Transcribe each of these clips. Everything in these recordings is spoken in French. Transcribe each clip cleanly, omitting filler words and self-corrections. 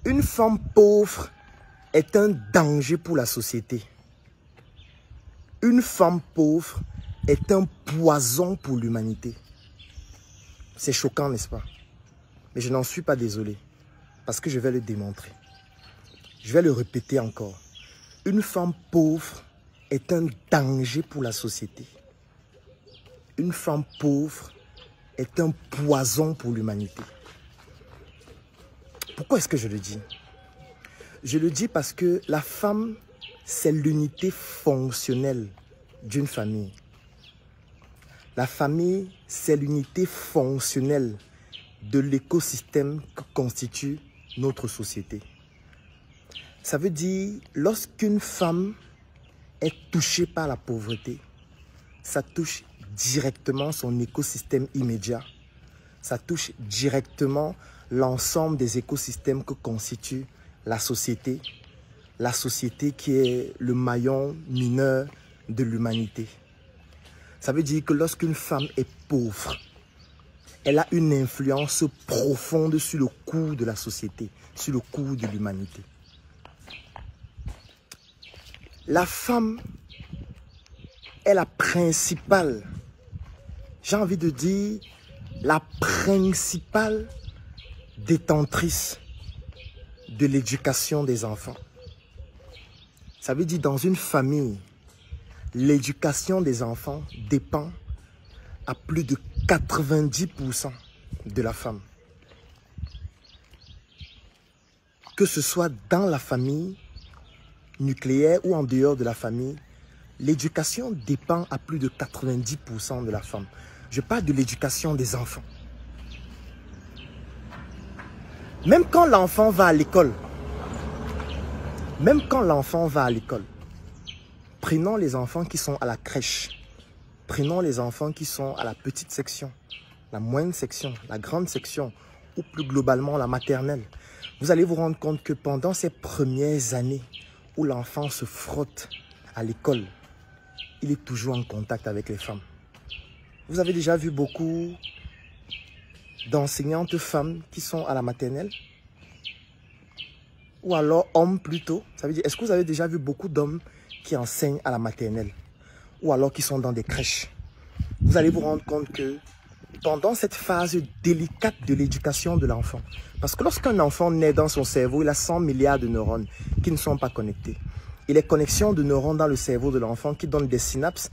Une femme pauvre est un danger pour la société. Une femme pauvre est un poison pour l'humanité. C'est choquant, n'est-ce pas? Mais je n'en suis pas désolé, parce que je vais le démontrer. Je vais le répéter encore. Une femme pauvre est un danger pour la société. Une femme pauvre est un poison pour l'humanité. Pourquoi est-ce que je le dis? Je le dis parce que la femme, c'est l'unité fonctionnelle d'une famille. La famille, c'est l'unité fonctionnelle de l'écosystème que constitue notre société. Ça veut dire, lorsqu'une femme est touchée par la pauvreté, ça touche directement son écosystème immédiat. Ça touche directement l'ensemble des écosystèmes que constitue la société qui est le maillon mineur de l'humanité. Ça veut dire que lorsqu'une femme est pauvre, elle a une influence profonde sur le cours de la société, sur le cours de l'humanité. La femme est la principale, j'ai envie de dire, la principale détentrice de l'éducation des enfants. Ça veut dire dans une famille, l'éducation des enfants dépend à plus de 90% de la femme. Que ce soit dans la famille nucléaire ou en dehors de la famille, l'éducation dépend à plus de 90% de la femme. Je parle de l'éducation des enfants. Même quand l'enfant va à l'école, prenons les enfants qui sont à la crèche, prenons les enfants qui sont à la petite section, la moyenne section, la grande section, ou plus globalement la maternelle. Vous allez vous rendre compte que pendant ces premières années où l'enfant se frotte à l'école, il est toujours en contact avec les femmes. Vous avez déjà vu beaucoup d'enseignantes femmes qui sont à la maternelle? Ou alors hommes plutôt? Ça veut dire, est-ce que vous avez déjà vu beaucoup d'hommes qui enseignent à la maternelle? Ou alors qui sont dans des crèches? Vous allez vous rendre compte que pendant cette phase délicate de l'éducation de l'enfant, parce que lorsqu'un enfant naît dans son cerveau, il a 100 milliards de neurones qui ne sont pas connectés. Et les connexions de neurones dans le cerveau de l'enfant qui donnent des synapses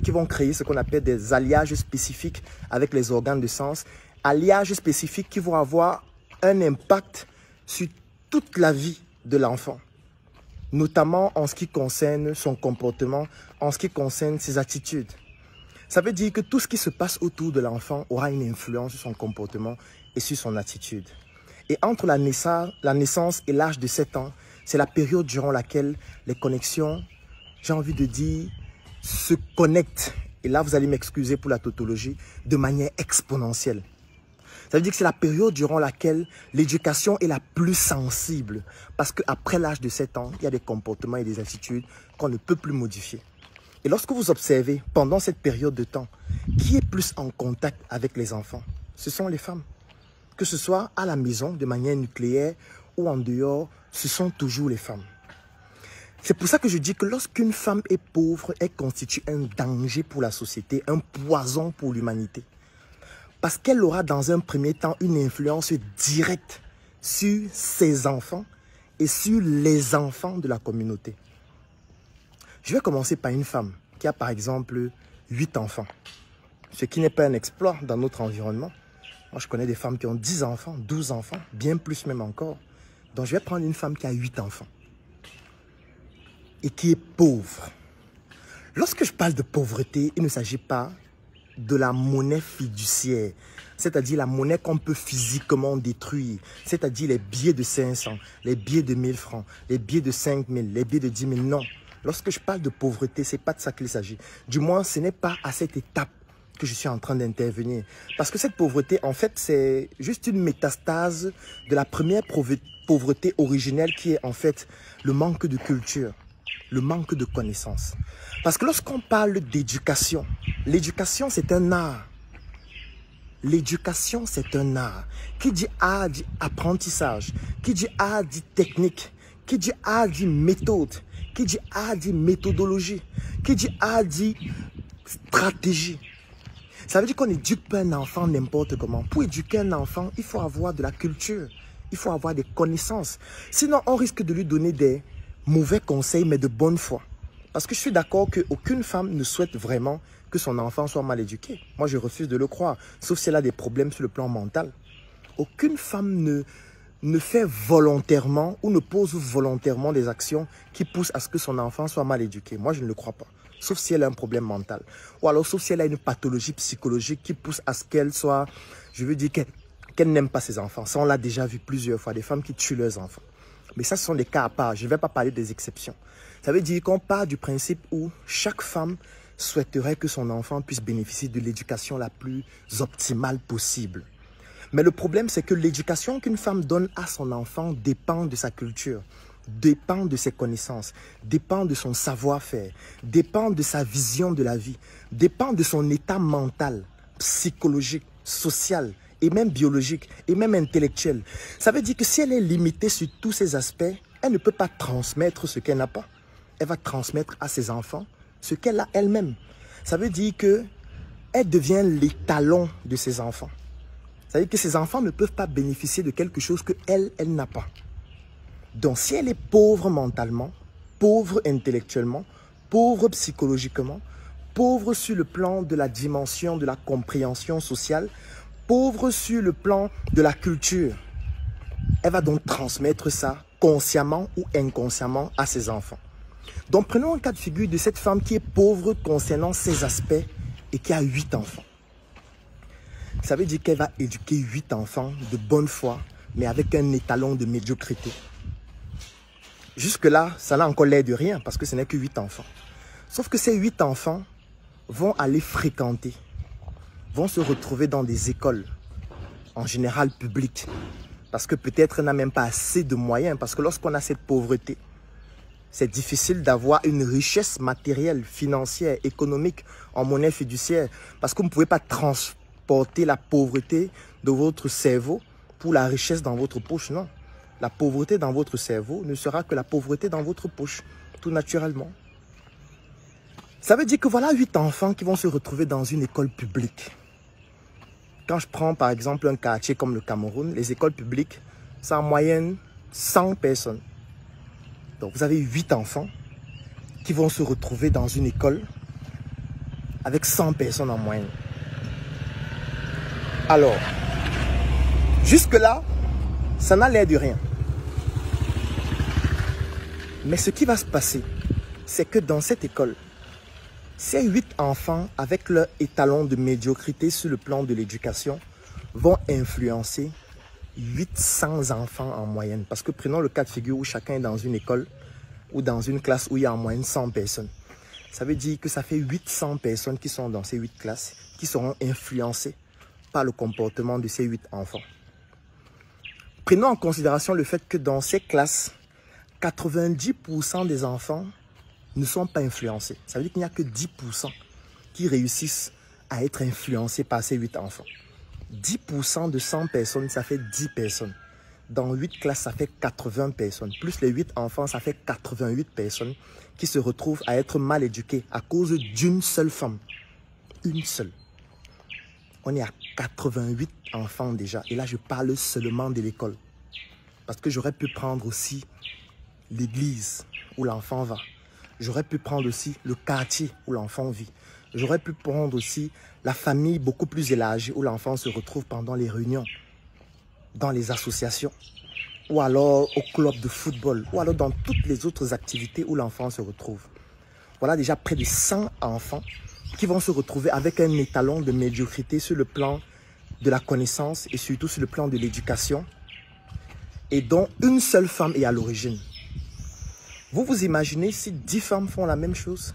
qui vont créer ce qu'on appelle des alliages spécifiques avec les organes de sens, alliages spécifiques qui vont avoir un impact sur toute la vie de l'enfant, notamment en ce qui concerne son comportement, en ce qui concerne ses attitudes. Ça veut dire que tout ce qui se passe autour de l'enfant aura une influence sur son comportement et sur son attitude. Et entre la naissance et l'âge de 7 ans, c'est la période durant laquelle les connexions, j'ai envie de dire, se connectent. Et là, vous allez m'excuser pour la tautologie, de manière exponentielle. Ça veut dire que c'est la période durant laquelle l'éducation est la plus sensible. Parce qu'après l'âge de 7 ans, il y a des comportements et des attitudes qu'on ne peut plus modifier. Et lorsque vous observez, pendant cette période de temps, qui est plus en contact avec les enfants? Ce sont les femmes. Que ce soit à la maison, de manière nucléaire, ou en dehors, ce sont toujours les femmes. C'est pour ça que je dis que lorsqu'une femme est pauvre, elle constitue un danger pour la société, un poison pour l'humanité. Parce qu'elle aura dans un premier temps une influence directe sur ses enfants et sur les enfants de la communauté. Je vais commencer par une femme qui a par exemple 8 enfants. Ce qui n'est pas un exploit dans notre environnement. Moi, je connais des femmes qui ont 10 enfants, 12 enfants, bien plus même encore. Donc, je vais prendre une femme qui a 8 enfants et qui est pauvre. Lorsque je parle de pauvreté, il ne s'agit pas de la monnaie fiduciaire, c'est-à-dire la monnaie qu'on peut physiquement détruire, c'est-à-dire les billets de 500, les billets de 1000 francs, les billets de 5000, les billets de 10 000, non. Lorsque je parle de pauvreté, ce n'est pas de ça qu'il s'agit. Du moins, ce n'est pas à cette étape que je suis en train d'intervenir. Parce que cette pauvreté, en fait, c'est juste une métastase de la première pauvreté originelle qui est en fait le manque de culture, le manque de connaissances. Parce que lorsqu'on parle d'éducation, l'éducation c'est un art. L'éducation, c'est un art. Qui dit art dit apprentissage. Qui dit art dit technique. Qui dit art dit méthode. Qui dit art dit méthodologie. Qui dit art dit stratégie. Ça veut dire qu'on n'éduque pas un enfant n'importe comment. Pour éduquer un enfant, il faut avoir de la culture. Il faut avoir des connaissances. Sinon, on risque de lui donner des mauvais conseils, mais de bonne foi. Parce que je suis d'accord qu'aucune femme ne souhaite vraiment que son enfant soit mal éduqué. Moi, je refuse de le croire, sauf si elle a des problèmes sur le plan mental. Aucune femme ne fait volontairement ou ne pose volontairement des actions qui poussent à ce que son enfant soit mal éduqué. Moi, je ne le crois pas. Sauf si elle a un problème mental. Ou alors, sauf si elle a une pathologie psychologique qui pousse à ce qu'elle soit, je veux dire, qu'elle n'aime pas ses enfants. Ça, on l'a déjà vu plusieurs fois, des femmes qui tuent leurs enfants. Mais ça, ce sont des cas à part. Je ne vais pas parler des exceptions. Ça veut dire qu'on part du principe où chaque femme souhaiterait que son enfant puisse bénéficier de l'éducation la plus optimale possible. Mais le problème, c'est que l'éducation qu'une femme donne à son enfant dépend de sa culture, dépend de ses connaissances, dépend de son savoir-faire, dépend de sa vision de la vie, dépend de son état mental, psychologique, social et même biologique et même intellectuel. Ça veut dire que si elle est limitée sur tous ces aspects, elle ne peut pas transmettre ce qu'elle n'a pas. Elle va transmettre à ses enfants ce qu'elle a elle-même. Ça veut dire qu'elle devient l'étalon de ses enfants. Ça veut dire que ses enfants ne peuvent pas bénéficier de quelque chose qu'elle n'a pas. Donc si elle est pauvre mentalement, pauvre intellectuellement, pauvre psychologiquement, pauvre sur le plan de la dimension de la compréhension sociale, pauvre sur le plan de la culture, elle va donc transmettre ça consciemment ou inconsciemment à ses enfants. Donc prenons un cas de figure de cette femme qui est pauvre concernant ces aspects et qui a 8 enfants. Ça veut dire qu'elle va éduquer 8 enfants de bonne foi, mais avec un étalon de médiocrité. Jusque-là, ça n'a encore l'air de rien parce que ce n'est que 8 enfants. Sauf que ces 8 enfants vont aller fréquenter, vont se retrouver dans des écoles, en général publiques. Parce que peut-être elle n'a même pas assez de moyens. Parce que lorsqu'on a cette pauvreté, c'est difficile d'avoir une richesse matérielle, financière, économique, en monnaie fiduciaire. Parce que vous ne pouvez pas transporter la pauvreté de votre cerveau pour la richesse dans votre poche, non. La pauvreté dans votre cerveau ne sera que la pauvreté dans votre poche, tout naturellement. Ça veut dire que voilà 8 enfants qui vont se retrouver dans une école publique. Quand je prends par exemple un quartier comme le Cameroun, les écoles publiques, c'est en moyenne 100 personnes. Donc vous avez 8 enfants qui vont se retrouver dans une école avec 100 personnes en moyenne. Alors, jusque-là, ça n'a l'air de rien. Mais ce qui va se passer, c'est que dans cette école, ces 8 enfants, avec leur étalon de médiocrité sur le plan de l'éducation, vont influencer 800 enfants en moyenne. Parce que prenons le cas de figure où chacun est dans une école ou dans une classe où il y a en moyenne 100 personnes. Ça veut dire que ça fait 800 personnes qui sont dans ces 8 classes qui seront influencées par le comportement de ces 8 enfants. Prenons en considération le fait que dans ces classes, 90% des enfants ne sont pas influencés. Ça veut dire qu'il n'y a que 10% qui réussissent à être influencés par ces 8 enfants. 10% de 100 personnes, ça fait 10 personnes. Dans 8 classes, ça fait 80 personnes. Plus les 8 enfants, ça fait 88 personnes qui se retrouvent à être mal éduquées à cause d'une seule femme. Une seule. On est à 88 enfants déjà. Et là, je parle seulement de l'école. Parce que j'aurais pu prendre aussi l'église où l'enfant va. J'aurais pu prendre aussi le quartier où l'enfant vit. J'aurais pu prendre aussi la famille beaucoup plus élargie où l'enfant se retrouve pendant les réunions, dans les associations, ou alors au club de football, ou alors dans toutes les autres activités où l'enfant se retrouve. Voilà déjà près de 100 enfants qui vont se retrouver avec un étalon de médiocrité sur le plan de la connaissance et surtout sur le plan de l'éducation, et dont une seule femme est à l'origine. Vous vous imaginez si 10 femmes font la même chose?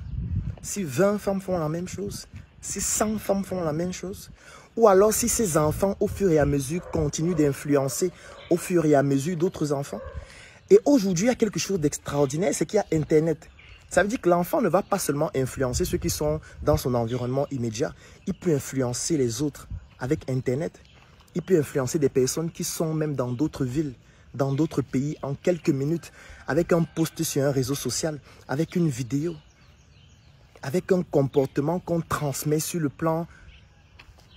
Si 20 femmes font la même chose? Si 100 femmes font la même chose? Ou alors si ces enfants, au fur et à mesure, continuent d'influencer au fur et à mesure d'autres enfants? Et aujourd'hui, il y a quelque chose d'extraordinaire, c'est qu'il y a Internet. Ça veut dire que l'enfant ne va pas seulement influencer ceux qui sont dans son environnement immédiat, il peut influencer les autres avec Internet, il peut influencer des personnes qui sont même dans d'autres villes, dans d'autres pays, en quelques minutes, avec un post sur un réseau social, avec une vidéo, avec un comportement qu'on transmet sur le plan,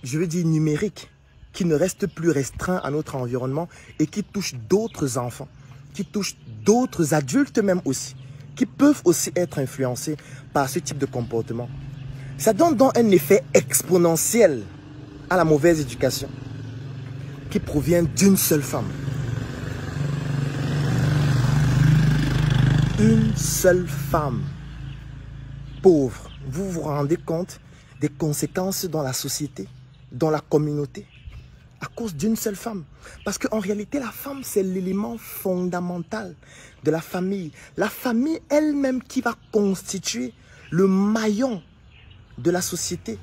je veux dire numérique, qui ne reste plus restreint à notre environnement et qui touche d'autres enfants, qui touche d'autres adultes même aussi, qui peuvent aussi être influencés par ce type de comportement. Ça donne donc un effet exponentiel à la mauvaise éducation qui provient d'une seule femme. Une seule femme pauvre. Vous vous rendez compte des conséquences dans la société, dans la communauté, à cause d'une seule femme. Parce qu'en réalité, la femme, c'est l'élément fondamental de la famille. La famille elle-même qui va constituer le maillon de la société.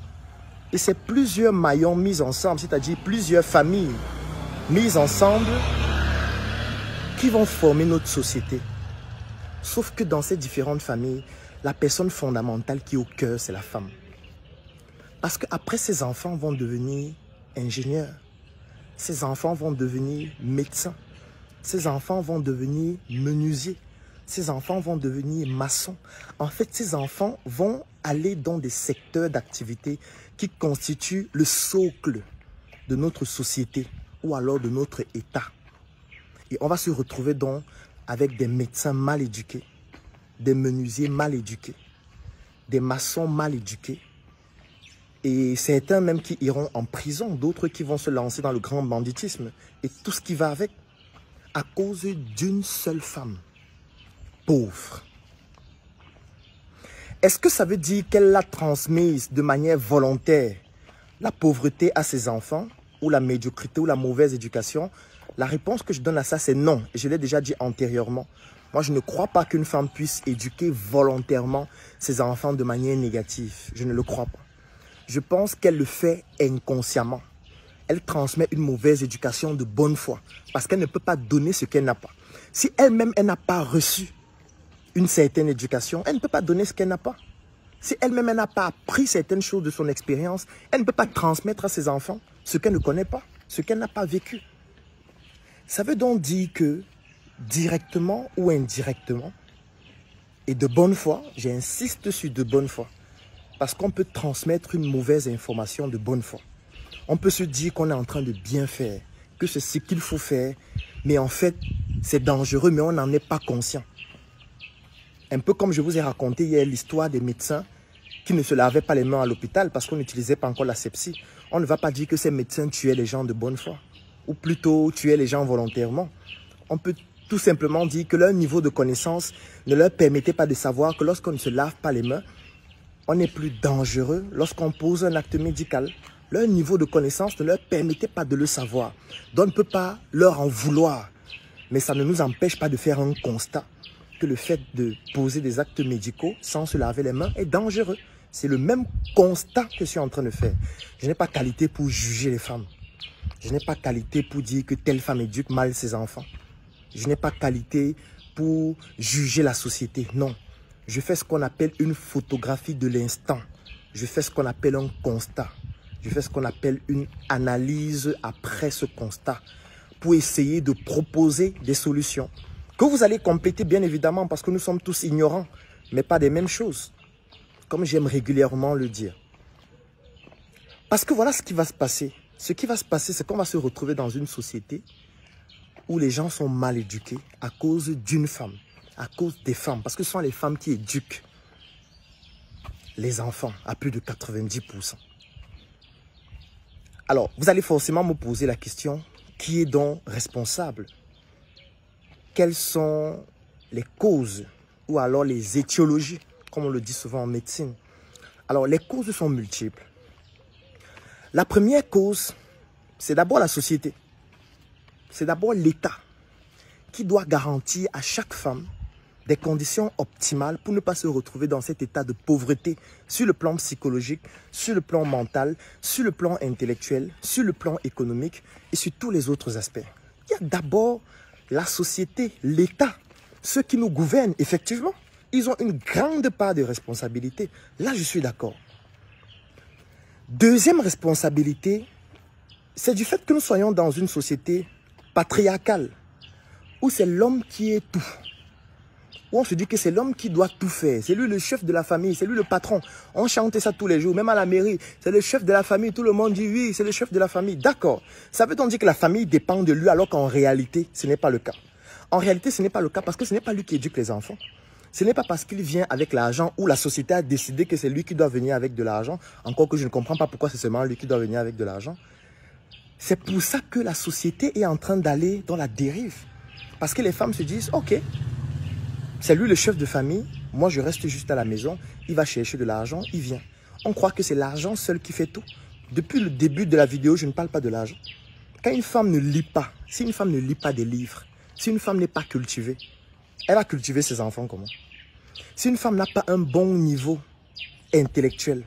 Et c'est plusieurs maillons mis ensemble, c'est-à-dire plusieurs familles mises ensemble qui vont former notre société. Sauf que dans ces différentes familles, la personne fondamentale qui est au cœur, c'est la femme. Parce qu'après, ces enfants vont devenir ingénieurs. Ces enfants vont devenir médecins. Ces enfants vont devenir menuisiers. Ces enfants vont devenir maçons. En fait, ces enfants vont aller dans des secteurs d'activité qui constituent le socle de notre société ou alors de notre État. Et on va se retrouver donc avec des médecins mal éduqués, des menuisiers mal éduqués, des maçons mal éduqués, et certains même qui iront en prison, d'autres qui vont se lancer dans le grand banditisme et tout ce qui va avec, à cause d'une seule femme, pauvre. Est-ce que ça veut dire qu'elle l'a transmise de manière volontaire, la pauvreté à ses enfants, ou la médiocrité, ou la mauvaise éducation? La réponse que je donne à ça, c'est non. Je l'ai déjà dit antérieurement. Moi, je ne crois pas qu'une femme puisse éduquer volontairement ses enfants de manière négative. Je ne le crois pas. Je pense qu'elle le fait inconsciemment. Elle transmet une mauvaise éducation de bonne foi parce qu'elle ne peut pas donner ce qu'elle n'a pas. Si elle-même, elle n'a pas reçu une certaine éducation, elle ne peut pas donner ce qu'elle n'a pas. Si elle-même, elle n'a pas appris certaines choses de son expérience, elle ne peut pas transmettre à ses enfants ce qu'elle ne connaît pas, ce qu'elle n'a pas vécu. Ça veut donc dire que, directement ou indirectement, et de bonne foi, j'insiste sur de bonne foi, parce qu'on peut transmettre une mauvaise information de bonne foi. On peut se dire qu'on est en train de bien faire, que c'est ce qu'il faut faire, mais en fait, c'est dangereux, mais on n'en est pas conscient. Un peu comme je vous ai raconté hier l'histoire des médecins qui ne se lavaient pas les mains à l'hôpital parce qu'on n'utilisait pas encore l'asepsie. On ne va pas dire que ces médecins tuaient les gens de bonne foi, ou plutôt tuaient les gens volontairement. On peut tout simplement dire que leur niveau de connaissance ne leur permettait pas de savoir que lorsqu'on ne se lave pas les mains, on est plus dangereux lorsqu'on pose un acte médical. Leur niveau de connaissance ne leur permettait pas de le savoir. Donc on ne peut pas leur en vouloir. Mais ça ne nous empêche pas de faire un constat que le fait de poser des actes médicaux sans se laver les mains est dangereux. C'est le même constat que je suis en train de faire. Je n'ai pas qualité pour juger les femmes. Je n'ai pas qualité pour dire que telle femme éduque mal ses enfants. Je n'ai pas qualité pour juger la société. Non. Je fais ce qu'on appelle une photographie de l'instant. Je fais ce qu'on appelle un constat. Je fais ce qu'on appelle une analyse après ce constat pour essayer de proposer des solutions que vous allez compléter bien évidemment parce que nous sommes tous ignorants, mais pas des mêmes choses, comme j'aime régulièrement le dire. Parce que voilà ce qui va se passer. Ce qui va se passer, c'est qu'on va se retrouver dans une société où les gens sont mal éduqués à cause d'une femme, à cause des femmes, parce que ce sont les femmes qui éduquent les enfants à plus de 90%. Alors, vous allez forcément me poser la question, qui est donc responsable? Quelles sont les causes ou alors les étiologies, comme on le dit souvent en médecine? Alors, les causes sont multiples. La première cause, c'est d'abord la société. C'est d'abord l'État qui doit garantir à chaque femme des conditions optimales pour ne pas se retrouver dans cet état de pauvreté sur le plan psychologique, sur le plan mental, sur le plan intellectuel, sur le plan économique et sur tous les autres aspects. Il y a d'abord la société, l'État, ceux qui nous gouvernent, effectivement. Ils ont une grande part de responsabilité. Là, je suis d'accord. Deuxième responsabilité, c'est du fait que nous soyons dans une société patriarcale, où c'est l'homme qui est tout. Où on se dit que c'est l'homme qui doit tout faire. C'est lui le chef de la famille, c'est lui le patron. On chante ça tous les jours, même à la mairie. C'est le chef de la famille, tout le monde dit oui, c'est le chef de la famille. D'accord. Ça veut donc dire que la famille dépend de lui, alors qu'en réalité, ce n'est pas le cas. En réalité, ce n'est pas le cas parce que ce n'est pas lui qui éduque les enfants. Ce n'est pas parce qu'il vient avec l'argent ou la société a décidé que c'est lui qui doit venir avec de l'argent. Encore que je ne comprends pas pourquoi c'est seulement lui qui doit venir avec de l'argent. C'est pour ça que la société est en train d'aller dans la dérive. Parce que les femmes se disent, ok, c'est lui le chef de famille, moi je reste juste à la maison, il va chercher de l'argent, il vient. On croit que c'est l'argent seul qui fait tout. Depuis le début de la vidéo, je ne parle pas de l'argent. Quand une femme ne lit pas, si une femme ne lit pas des livres, si une femme n'est pas cultivée, elle va cultiver ses enfants comment? Si une femme n'a pas un bon niveau intellectuel,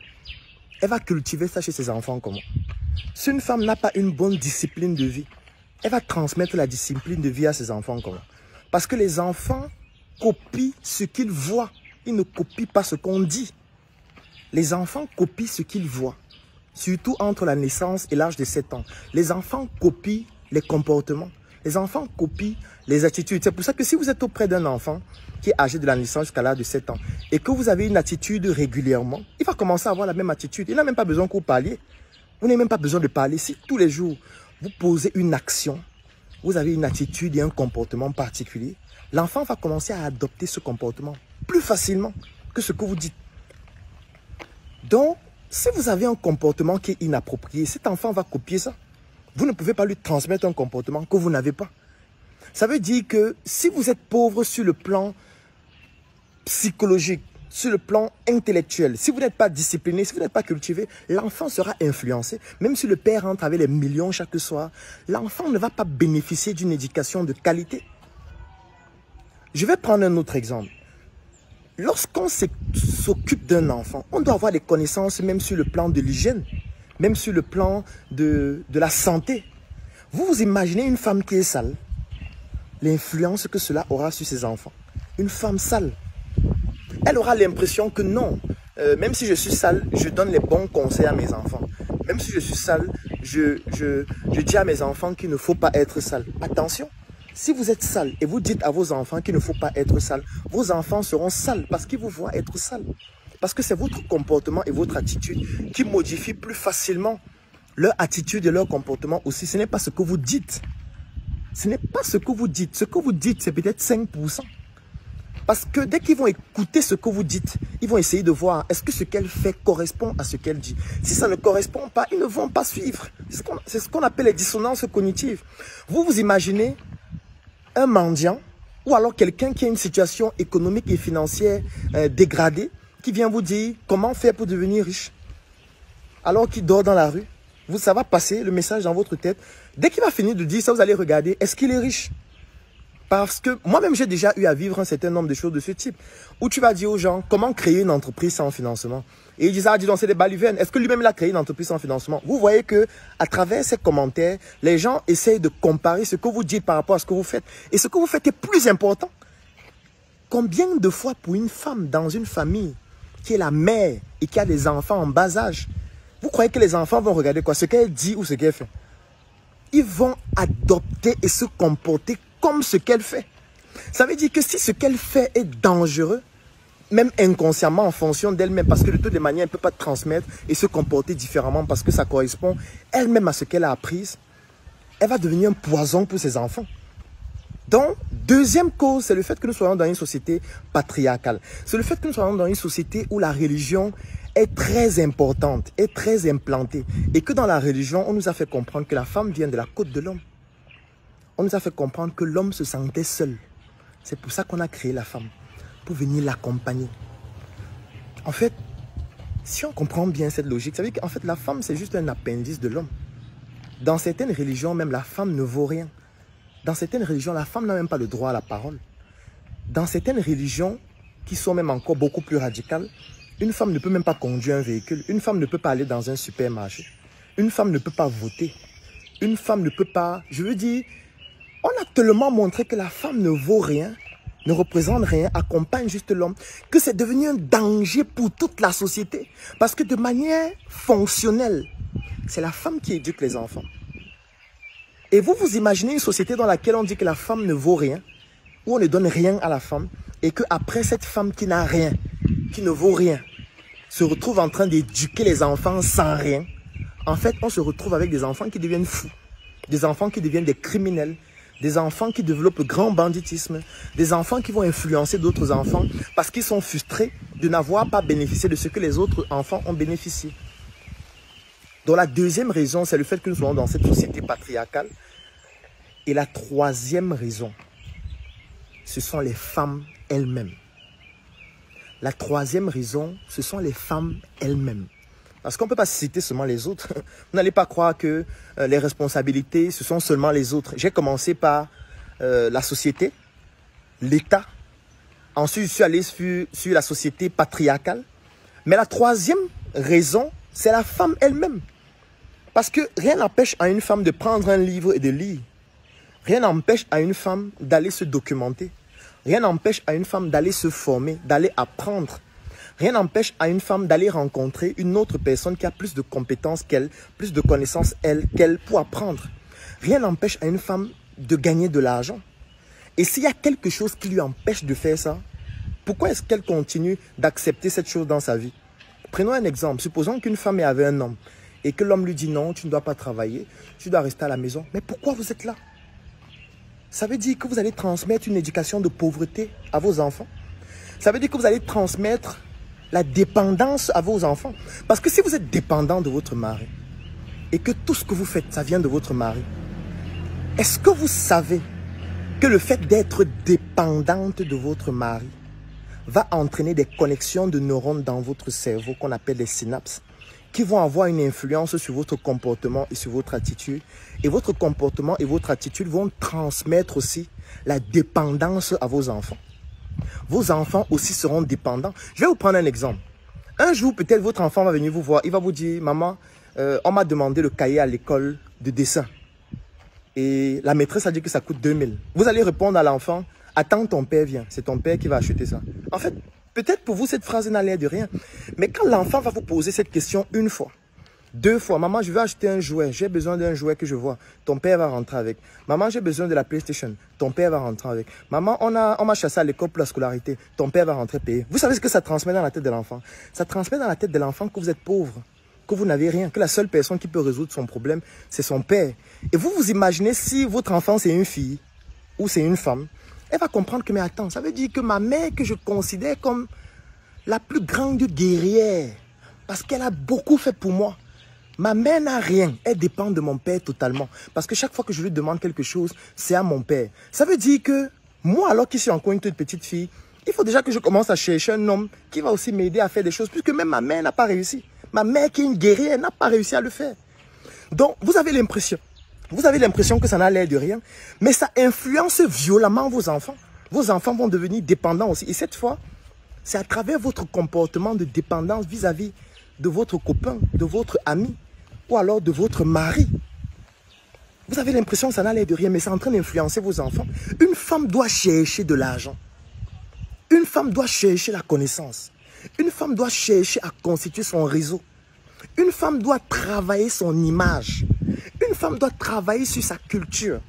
elle va cultiver ça chez ses enfants comment? Si une femme n'a pas une bonne discipline de vie, elle va transmettre la discipline de vie à ses enfants comment? Parce que les enfants copient ce qu'ils voient. Ils ne copient pas ce qu'on dit. Les enfants copient ce qu'ils voient. Surtout entre la naissance et l'âge de 7 ans. Les enfants copient les comportements. Les enfants copient les attitudes. C'est pour ça que si vous êtes auprès d'un enfant qui est âgé de la naissance jusqu'à l'âge de 7 ans et que vous avez une attitude régulièrement, il va commencer à avoir la même attitude. Il n'a même pas besoin que vous parliez. Vous n'avez même pas besoin de parler. Si tous les jours, vous posez une action, vous avez une attitude et un comportement particulier, l'enfant va commencer à adopter ce comportement plus facilement que ce que vous dites. Donc, si vous avez un comportement qui est inapproprié, cet enfant va copier ça. Vous ne pouvez pas lui transmettre un comportement que vous n'avez pas. Ça veut dire que si vous êtes pauvre sur le plan psychologique, sur le plan intellectuel, si vous n'êtes pas discipliné, si vous n'êtes pas cultivé, l'enfant sera influencé. Même si le père rentre avec les millions chaque soir, l'enfant ne va pas bénéficier d'une éducation de qualité. Je vais prendre un autre exemple. Lorsqu'on s'occupe d'un enfant, on doit avoir des connaissances même sur le plan de l'hygiène, même sur le plan de la santé. Vous vous imaginez une femme qui est sale, l'influence que cela aura sur ses enfants. Une femme sale, elle aura l'impression que non, même si je suis sale, je donne les bons conseils à mes enfants. Même si je suis sale, je dis à mes enfants qu'il ne faut pas être sale. Attention, si vous êtes sale et vous dites à vos enfants qu'il ne faut pas être sale, vos enfants seront sales parce qu'ils vous voient être sale. Parce que c'est votre comportement et votre attitude qui modifient plus facilement leur attitude et leur comportement aussi. Ce n'est pas ce que vous dites. Ce n'est pas ce que vous dites. Ce que vous dites, c'est peut-être 5%. Parce que dès qu'ils vont écouter ce que vous dites, ils vont essayer de voir est-ce que ce qu'elle fait correspond à ce qu'elle dit. Si ça ne correspond pas, ils ne vont pas suivre. C'est ce qu'on appelle les dissonances cognitives. Vous vous imaginez un mendiant ou alors quelqu'un qui a une situation économique et financière dégradée qui vient vous dire comment faire pour devenir riche alors qu'il dort dans la rue. Ça va passer le message dans votre tête. Dès qu'il va finir de dire ça, vous allez regarder, est-ce qu'il est riche? Parce que moi-même, j'ai déjà eu à vivre un certain nombre de choses de ce type. Où tu vas dire aux gens, comment créer une entreprise sans financement? Et ils disent, ah, dis donc, c'est des balivernes. Est-ce que lui-même, il a créé une entreprise sans financement? Vous voyez que à travers ces commentaires, les gens essayent de comparer ce que vous dites par rapport à ce que vous faites. Et ce que vous faites est plus important. Combien de fois pour une femme dans une famille qui est la mère et qui a des enfants en bas âge, vous croyez que les enfants vont regarder quoi? Ce qu'elle dit ou ce qu'elle fait? Ils vont adopter et se comporter comme ce qu'elle fait. Ça veut dire que si ce qu'elle fait est dangereux, même inconsciemment en fonction d'elle-même, parce que de toutes les manières, elle ne peut pas transmettre et se comporter différemment parce que ça correspond elle-même à ce qu'elle a appris, elle va devenir un poison pour ses enfants. Donc, deuxième cause, c'est le fait que nous soyons dans une société patriarcale. C'est le fait que nous soyons dans une société où la religion est très importante, est très implantée. Et que dans la religion, on nous a fait comprendre que la femme vient de la côte de l'homme. On nous a fait comprendre que l'homme se sentait seul. C'est pour ça qu'on a créé la femme, pour venir l'accompagner. En fait, si on comprend bien cette logique, ça veut dire qu'en fait, la femme, c'est juste un appendice de l'homme. Dans certaines religions, même la femme ne vaut rien. Dans certaines religions, la femme n'a même pas le droit à la parole. Dans certaines religions, qui sont même encore beaucoup plus radicales, une femme ne peut même pas conduire un véhicule. Une femme ne peut pas aller dans un supermarché. Une femme ne peut pas voter. Une femme ne peut pas... Je veux dire, on a tellement montré que la femme ne vaut rien, ne représente rien, accompagne juste l'homme, que c'est devenu un danger pour toute la société. Parce que de manière fonctionnelle, c'est la femme qui éduque les enfants. Et vous vous imaginez une société dans laquelle on dit que la femme ne vaut rien, où on ne donne rien à la femme, et qu'après cette femme qui n'a rien, qui ne vaut rien, se retrouve en train d'éduquer les enfants sans rien. En fait, on se retrouve avec des enfants qui deviennent fous, des enfants qui deviennent des criminels, des enfants qui développent le grand banditisme, des enfants qui vont influencer d'autres enfants parce qu'ils sont frustrés de n'avoir pas bénéficié de ce que les autres enfants ont bénéficié. Donc la deuxième raison, c'est le fait que nous sommes dans cette société patriarcale. Et la troisième raison, ce sont les femmes elles-mêmes. La troisième raison, ce sont les femmes elles-mêmes. Parce qu'on ne peut pas citer seulement les autres. Vous n'allez pas croire que les responsabilités, ce sont seulement les autres. J'ai commencé par la société, l'État. Ensuite, je suis allé sur la société patriarcale. Mais la troisième raison, c'est la femme elle-même. Parce que rien n'empêche à une femme de prendre un livre et de lire. Rien n'empêche à une femme d'aller se documenter. Rien n'empêche à une femme d'aller se former, d'aller apprendre. Rien n'empêche à une femme d'aller rencontrer une autre personne qui a plus de compétences qu'elle, plus de connaissances qu'elle pour apprendre. Rien n'empêche à une femme de gagner de l'argent. Et s'il y a quelque chose qui lui empêche de faire ça, pourquoi est-ce qu'elle continue d'accepter cette chose dans sa vie? Prenons un exemple. Supposons qu'une femme est avec un homme et que l'homme lui dit non, tu ne dois pas travailler, tu dois rester à la maison. Mais pourquoi vous êtes là? Ça veut dire que vous allez transmettre une éducation de pauvreté à vos enfants. Ça veut dire que vous allez transmettre la dépendance à vos enfants. Parce que si vous êtes dépendant de votre mari et que tout ce que vous faites, ça vient de votre mari, est-ce que vous savez que le fait d'être dépendante de votre mari va entraîner des connexions de neurones dans votre cerveau qu'on appelle les synapses, qui vont avoir une influence sur votre comportement et sur votre attitude. Et votre comportement et votre attitude vont transmettre aussi la dépendance à vos enfants. Vos enfants aussi seront dépendants. Je vais vous prendre un exemple. Un jour, peut-être votre enfant va venir vous voir. Il va vous dire, maman, on m'a demandé le cahier à l'école de dessin. Et la maîtresse a dit que ça coûte 2000. Vous allez répondre à l'enfant, attends, ton père vient. C'est ton père qui va acheter ça. En fait, peut-être pour vous, cette phrase n'a l'air de rien. Mais quand l'enfant va vous poser cette question une fois, deux fois, maman, je veux acheter un jouet. J'ai besoin d'un jouet que je vois. Ton père va rentrer avec. Maman, j'ai besoin de la PlayStation. Ton père va rentrer avec. Maman, on m'a chassé à l'école pour la scolarité. Ton père va rentrer payer. Vous savez ce que ça transmet dans la tête de l'enfant? Ça transmet dans la tête de l'enfant que vous êtes pauvre, que vous n'avez rien, que la seule personne qui peut résoudre son problème, c'est son père. Et vous vous imaginez si votre enfant, c'est une fille ou c'est une femme, elle va comprendre que, mais attends, ça veut dire que ma mère, que je considère comme la plus grande guerrière, parce qu'elle a beaucoup fait pour moi. Ma mère n'a rien, elle dépend de mon père totalement. Parce que chaque fois que je lui demande quelque chose, c'est à mon père. Ça veut dire que moi, alors que je suis encore une toute petite fille, il faut déjà que je commence à chercher un homme qui va aussi m'aider à faire des choses, puisque même ma mère n'a pas réussi. Ma mère qui est une guerrière n'a pas réussi à le faire. Donc, vous avez l'impression que ça n'a l'air de rien, mais ça influence violemment vos enfants. Vos enfants vont devenir dépendants aussi. Et cette fois, c'est à travers votre comportement de dépendance vis-à-vis de votre copain, de votre ami, ou alors de votre mari. Vous avez l'impression que ça n'a l'air de rien, mais c'est en train d'influencer vos enfants. Une femme doit chercher de l'argent. Une femme doit chercher la connaissance. Une femme doit chercher à constituer son réseau. Une femme doit travailler son image. Une femme doit travailler sur sa culture.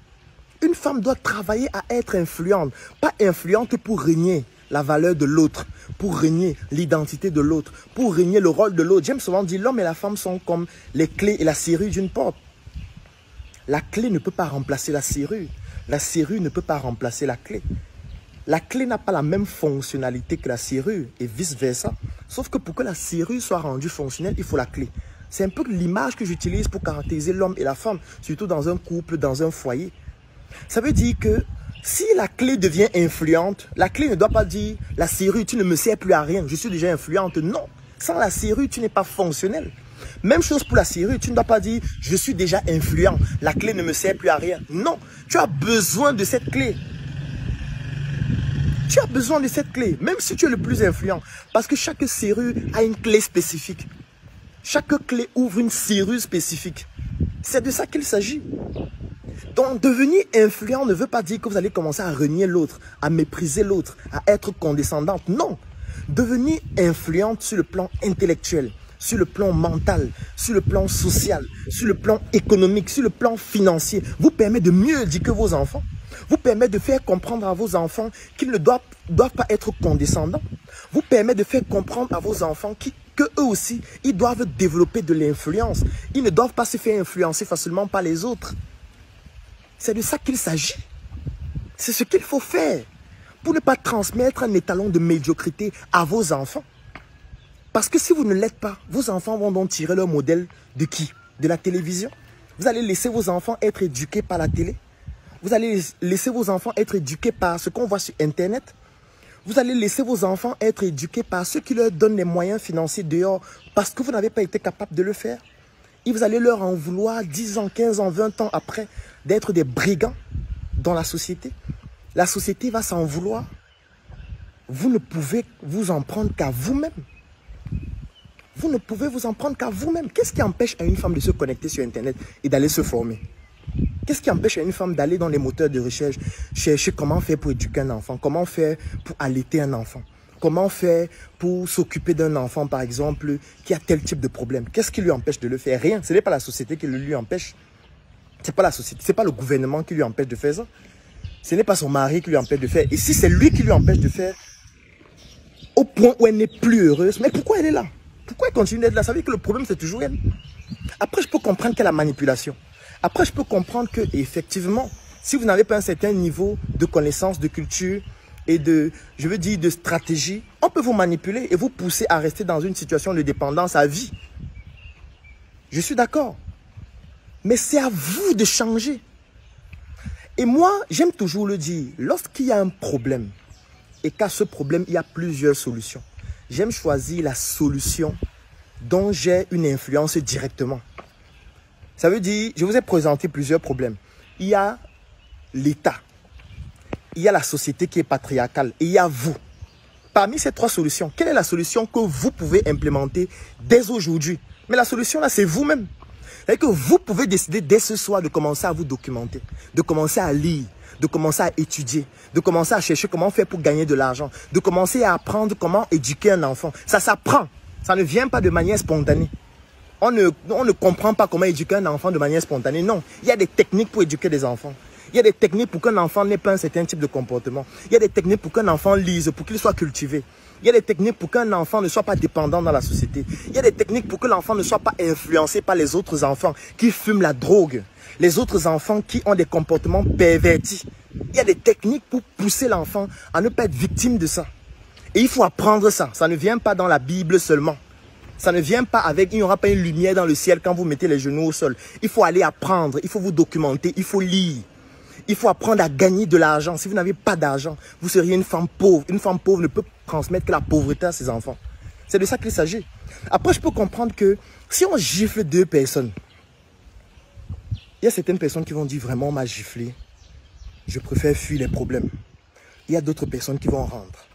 Une femme doit travailler à être influente. Pas influente pour régner la valeur de l'autre, pour régner l'identité de l'autre, pour régner le rôle de l'autre. J'aime souvent dire, l'homme et la femme sont comme les clés et la serrure d'une porte. La clé ne peut pas remplacer la serrure. La serrure ne peut pas remplacer la clé. La clé n'a pas la même fonctionnalité que la serrure et vice-versa. Sauf que pour que la serrure soit rendue fonctionnelle, il faut la clé. C'est un peu l'image que j'utilise pour caractériser l'homme et la femme, surtout dans un couple, dans un foyer. Ça veut dire que si la clé devient influente, la clé ne doit pas dire « la serrure, tu ne me sers plus à rien, je suis déjà influente ». Non, sans la serrure, tu n'es pas fonctionnel. Même chose pour la serrure, tu ne dois pas dire « je suis déjà influent, la clé ne me sert plus à rien ». Non, tu as besoin de cette clé. Tu as besoin de cette clé, même si tu es le plus influent. Parce que chaque serrure a une clé spécifique. Chaque clé ouvre une serrure spécifique. C'est de ça qu'il s'agit. Donc, devenir influent ne veut pas dire que vous allez commencer à renier l'autre, à mépriser l'autre, à être condescendante. Non. Devenir influente sur le plan intellectuel, sur le plan mental, sur le plan social, sur le plan économique, sur le plan financier, vous permet de mieux éduquer vos enfants, vous permet de faire comprendre à vos enfants qu'ils ne doivent pas être condescendants, vous permet de faire comprendre à vos enfants que eux aussi, ils doivent développer de l'influence. Ils ne doivent pas se faire influencer facilement par les autres. C'est de ça qu'il s'agit. C'est ce qu'il faut faire pour ne pas transmettre un étalon de médiocrité à vos enfants. Parce que si vous ne l'êtes pas, vos enfants vont donc tirer leur modèle de qui? De la télévision. Vous allez laisser vos enfants être éduqués par la télé. Vous allez laisser vos enfants être éduqués par ce qu'on voit sur Internet. Vous allez laisser vos enfants être éduqués par ceux qui leur donnent les moyens financiers dehors parce que vous n'avez pas été capable de le faire. Et vous allez leur en vouloir 10 ans, 15 ans, 20 ans après d'être des brigands dans la société. La société va s'en vouloir. Vous ne pouvez vous en prendre qu'à vous-même. Vous ne pouvez vous en prendre qu'à vous-même. Qu'est-ce qui empêche à une femme de se connecter sur Internet et d'aller se former? Qu'est-ce qui empêche à une femme d'aller dans les moteurs de recherche, chercher comment faire pour éduquer un enfant, comment faire pour allaiter un enfant, comment faire pour s'occuper d'un enfant, par exemple, qui a tel type de problème? Qu'est-ce qui lui empêche de le faire? Rien. Ce n'est pas la société qui le lui empêche. Ce n'est pas la société, ce n'est pas le gouvernement qui lui empêche de faire ça. Ce n'est pas son mari qui lui empêche de faire. Et si c'est lui qui lui empêche de faire, au point où elle n'est plus heureuse, mais pourquoi elle est là? Pourquoi elle continue d'être là? Ça veut dire que le problème, c'est toujours elle. Après, je peux comprendre qu'il y a la manipulation. Après, je peux comprendre que, effectivement, si vous n'avez pas un certain niveau de connaissance, de culture et de, je veux dire, de stratégie, on peut vous manipuler et vous pousser à rester dans une situation de dépendance à vie. Je suis d'accord. Mais c'est à vous de changer. Et moi, j'aime toujours le dire, lorsqu'il y a un problème et qu'à ce problème, il y a plusieurs solutions, j'aime choisir la solution dont j'ai une influence directement. Ça veut dire, je vous ai présenté plusieurs problèmes. Il y a l'État, il y a la société qui est patriarcale et il y a vous. Parmi ces trois solutions, quelle est la solution que vous pouvez implémenter dès aujourd'hui? Mais la solution là, c'est vous-même. C'est que vous pouvez décider dès ce soir de commencer à vous documenter, de commencer à lire, de commencer à étudier, de commencer à chercher comment faire pour gagner de l'argent, de commencer à apprendre comment éduquer un enfant. Ça s'apprend, ça ne vient pas de manière spontanée. On ne comprend pas comment éduquer un enfant de manière spontanée. Non, il y a des techniques pour éduquer des enfants. Il y a des techniques pour qu'un enfant n'ait pas un certain type de comportement. Il y a des techniques pour qu'un enfant lise, pour qu'il soit cultivé. Il y a des techniques pour qu'un enfant ne soit pas dépendant dans la société. Il y a des techniques pour que l'enfant ne soit pas influencé par les autres enfants qui fument la drogue. Les autres enfants qui ont des comportements pervertis. Il y a des techniques pour pousser l'enfant à ne pas être victime de ça. Et il faut apprendre ça. Ça ne vient pas dans la Bible seulement. Ça ne vient pas avec, il n'y aura pas une lumière dans le ciel quand vous mettez les genoux au sol. Il faut aller apprendre, il faut vous documenter, il faut lire. Il faut apprendre à gagner de l'argent. Si vous n'avez pas d'argent, vous seriez une femme pauvre. Une femme pauvre ne peut transmettre que la pauvreté à ses enfants. C'est de ça qu'il s'agit. Après, je peux comprendre que si on gifle deux personnes, il y a certaines personnes qui vont dire vraiment on m'a giflé. Je préfère fuir les problèmes. Il y a d'autres personnes qui vont rendre.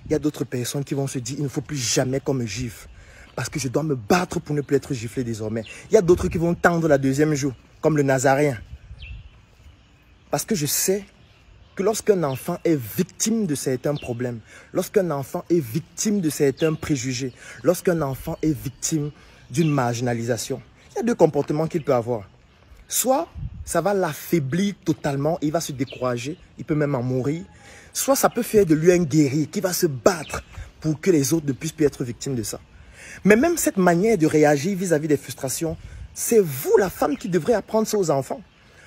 Il y a d'autres personnes qui vont se dire il ne faut plus jamais qu'on me gifle. Parce que je dois me battre pour ne plus être giflé désormais. Il y a d'autres qui vont tendre la deuxième joue, comme le Nazaréen. Parce que je sais que lorsqu'un enfant est victime de certains problèmes, lorsqu'un enfant est victime de certains préjugés, lorsqu'un enfant est victime d'une marginalisation, il y a deux comportements qu'il peut avoir. Soit ça va l'affaiblir totalement, il va se décourager, il peut même en mourir. Soit ça peut faire de lui un guerrier qui va se battre pour que les autres ne puissent plus être victimes de ça. Mais même cette manière de réagir vis-à-vis des frustrations, c'est vous, la femme, qui devrez apprendre ça aux enfants.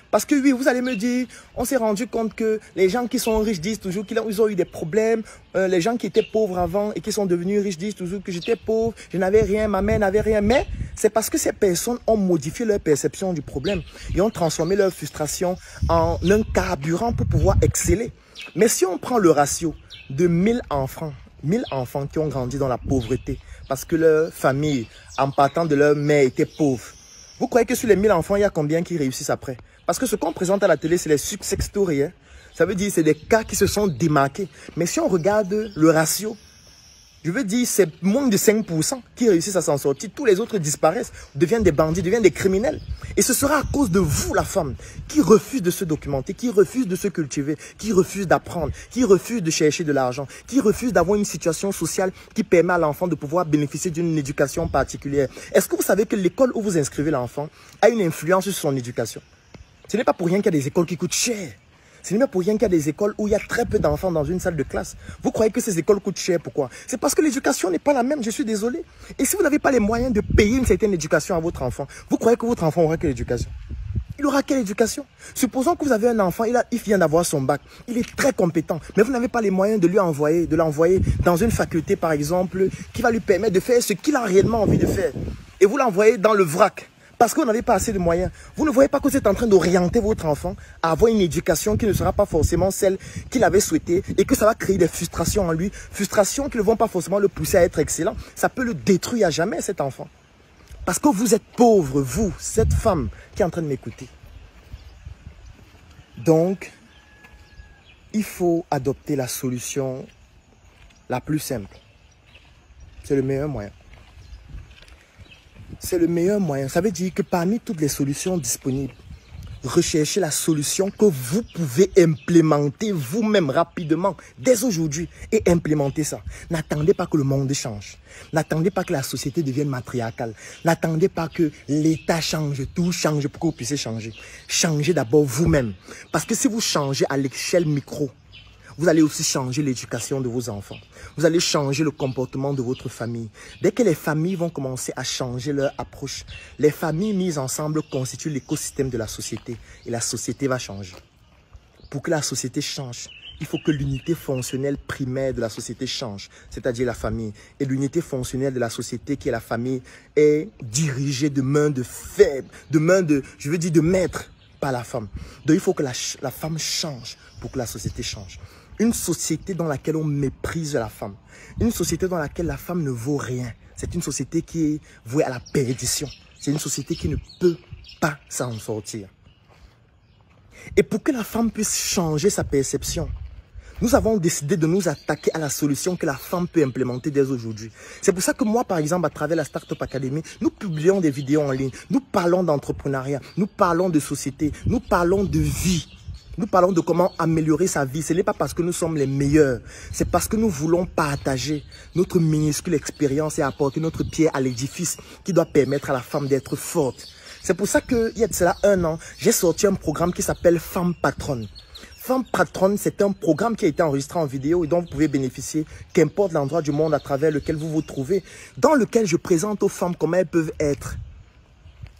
Parce que oui, vous allez me dire, on s'est rendu compte que les gens qui sont riches disent toujours qu'ils ont eu des problèmes. Les gens qui étaient pauvres avant et qui sont devenus riches disent toujours que j'étais pauvre, je n'avais rien, ma mère n'avait rien. Mais c'est parce que ces personnes ont modifié leur perception du problème et ont transformé leur frustration en un carburant pour pouvoir exceller. Mais si on prend le ratio de 1000 enfants qui ont grandi dans la pauvreté, parce que leur famille, en partant de leur mère, était pauvre. Vous croyez que sur les 1000 enfants, il y a combien qui réussissent après? Parce que ce qu'on présente à la télé, c'est les success stories. Hein? Ça veut dire que c'est des cas qui se sont démarqués. Mais si on regarde le ratio, Je veux dire, c'est moins de 5% qui réussissent à s'en sortir. Tous les autres disparaissent, deviennent des bandits, deviennent des criminels. Et ce sera à cause de vous, la femme, qui refuse de se documenter, qui refuse de se cultiver, qui refuse d'apprendre, qui refuse de chercher de l'argent, qui refuse d'avoir une situation sociale qui permet à l'enfant de pouvoir bénéficier d'une éducation particulière. Est-ce que vous savez que l'école où vous inscrivez l'enfant a une influence sur son éducation? Ce n'est pas pour rien qu'il y a des écoles qui coûtent cher. Ce n'est pas pour rien qu'il y a des écoles où il y a très peu d'enfants dans une salle de classe. Vous croyez que ces écoles coûtent cher, pourquoi? C'est parce que l'éducation n'est pas la même, je suis désolé. Et si vous n'avez pas les moyens de payer une certaine éducation à votre enfant, vous croyez que votre enfant aura quelle éducation? Il aura quelle éducation? Supposons que vous avez un enfant, il vient d'avoir son bac, il est très compétent, mais vous n'avez pas les moyens de l'envoyer dans une faculté, par exemple, qui va lui permettre de faire ce qu'il a réellement envie de faire. Et vous l'envoyez dans le vrac. Parce que vous n'avez pas assez de moyens. Vous ne voyez pas que vous êtes en train d'orienter votre enfant à avoir une éducation qui ne sera pas forcément celle qu'il avait souhaitée et que ça va créer des frustrations en lui. Frustrations qui ne vont pas forcément le pousser à être excellent. Ça peut le détruire à jamais, cet enfant. Parce que vous êtes pauvre, vous, cette femme qui est en train de m'écouter. Donc, il faut adopter la solution la plus simple. C'est le meilleur moyen. C'est le meilleur moyen. Ça veut dire que parmi toutes les solutions disponibles, recherchez la solution que vous pouvez implémenter vous-même rapidement, dès aujourd'hui, et implémenter ça. N'attendez pas que le monde change. N'attendez pas que la société devienne matriarcale. N'attendez pas que l'État change, tout change pour que vous puissiez changer. Changez d'abord vous-même. Parce que si vous changez à l'échelle micro, vous allez aussi changer l'éducation de vos enfants. Vous allez changer le comportement de votre famille. Dès que les familles vont commencer à changer leur approche, les familles mises ensemble constituent l'écosystème de la société. Et la société va changer. Pour que la société change, il faut que l'unité fonctionnelle primaire de la société change, c'est-à-dire la famille. Et l'unité fonctionnelle de la société, qui est la famille, est dirigée de main de faible, de maître par la femme. Donc il faut que la femme change pour que la société change. Une société dans laquelle on méprise la femme. Une société dans laquelle la femme ne vaut rien. C'est une société qui est vouée à la perdition. C'est une société qui ne peut pas s'en sortir. Et pour que la femme puisse changer sa perception, nous avons décidé de nous attaquer à la solution que la femme peut implémenter dès aujourd'hui. C'est pour ça que moi, par exemple, à travers la Startup Academy, nous publions des vidéos en ligne. Nous parlons d'entrepreneuriat, nous parlons de société, nous parlons de vie. Nous parlons de comment améliorer sa vie. Ce n'est pas parce que nous sommes les meilleurs. C'est parce que nous voulons partager notre minuscule expérience et apporter notre pierre à l'édifice qui doit permettre à la femme d'être forte. C'est pour ça qu'il y a de cela 1 an, j'ai sorti un programme qui s'appelle Femme Patronne. Femme Patronne, c'est un programme qui a été enregistré en vidéo et dont vous pouvez bénéficier, qu'importe l'endroit du monde à travers lequel vous vous trouvez, dans lequel je présente aux femmes comment elles peuvent être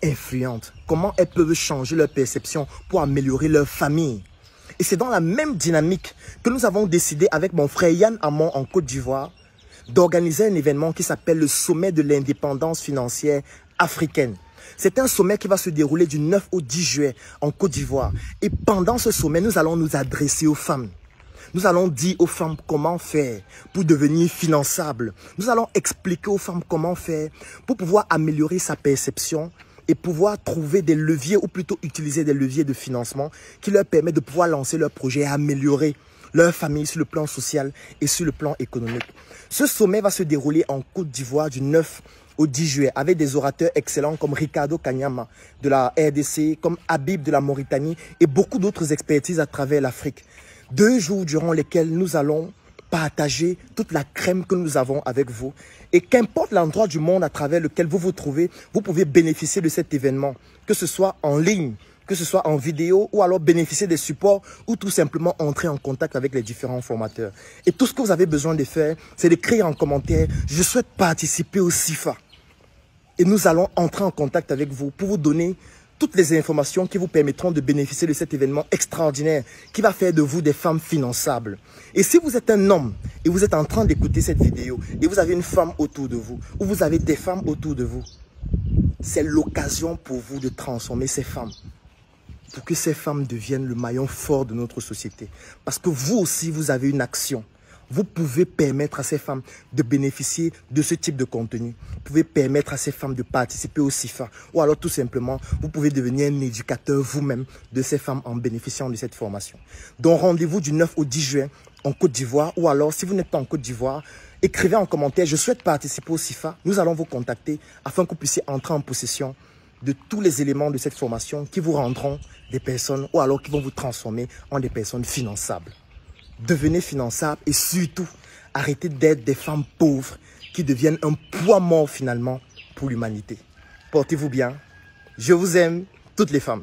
influentes, comment elles peuvent changer leur perception pour améliorer leur famille. Et c'est dans la même dynamique que nous avons décidé avec mon frère Yann Amon en Côte d'Ivoire d'organiser un événement qui s'appelle le Sommet de l'indépendance financière africaine. C'est un sommet qui va se dérouler du 9 au 10 juillet en Côte d'Ivoire. Et pendant ce sommet, nous allons nous adresser aux femmes. Nous allons dire aux femmes comment faire pour devenir finançables. Nous allons expliquer aux femmes comment faire pour pouvoir améliorer sa perception et pouvoir trouver des leviers ou plutôt utiliser des leviers de financement qui leur permettent de pouvoir lancer leur projet et améliorer leur famille sur le plan social et sur le plan économique. Ce sommet va se dérouler en Côte d'Ivoire du 9 au 10 juillet avec des orateurs excellents comme Ricardo Kanyama de la RDC, comme Habib de la Mauritanie et beaucoup d'autres expertises à travers l'Afrique. 2 jours durant lesquels nous allons partager toute la crème que nous avons avec vous. Et qu'importe l'endroit du monde à travers lequel vous vous trouvez, vous pouvez bénéficier de cet événement, que ce soit en ligne, que ce soit en vidéo, ou alors bénéficier des supports, ou tout simplement entrer en contact avec les différents formateurs. Et tout ce que vous avez besoin de faire, c'est d'écrire en commentaire « Je souhaite participer au CIFA ». Et nous allons entrer en contact avec vous pour vous donner toutes les informations qui vous permettront de bénéficier de cet événement extraordinaire qui va faire de vous des femmes finançables. Et si vous êtes un homme et vous êtes en train d'écouter cette vidéo et vous avez une femme autour de vous ou vous avez des femmes autour de vous, c'est l'occasion pour vous de transformer ces femmes pour que ces femmes deviennent le maillon fort de notre société. Parce que vous aussi, vous avez une action. Vous pouvez permettre à ces femmes de bénéficier de ce type de contenu. Vous pouvez permettre à ces femmes de participer au CIFA. Ou alors tout simplement, vous pouvez devenir un éducateur vous-même de ces femmes en bénéficiant de cette formation. Donc rendez-vous du 9 au 10 juin en Côte d'Ivoire. Ou alors, si vous n'êtes pas en Côte d'Ivoire Écrivez en commentaire, je souhaite participer au CIFA. Nous allons vous contacter afin que vous puissiez entrer en possession de tous les éléments de cette formation qui vous rendront des personnes ou alors qui vont vous transformer en des personnes finançables. Devenez finançables et surtout, arrêtez d'être des femmes pauvres qui deviennent un poids mort finalement pour l'humanité. Portez-vous bien. Je vous aime, toutes les femmes.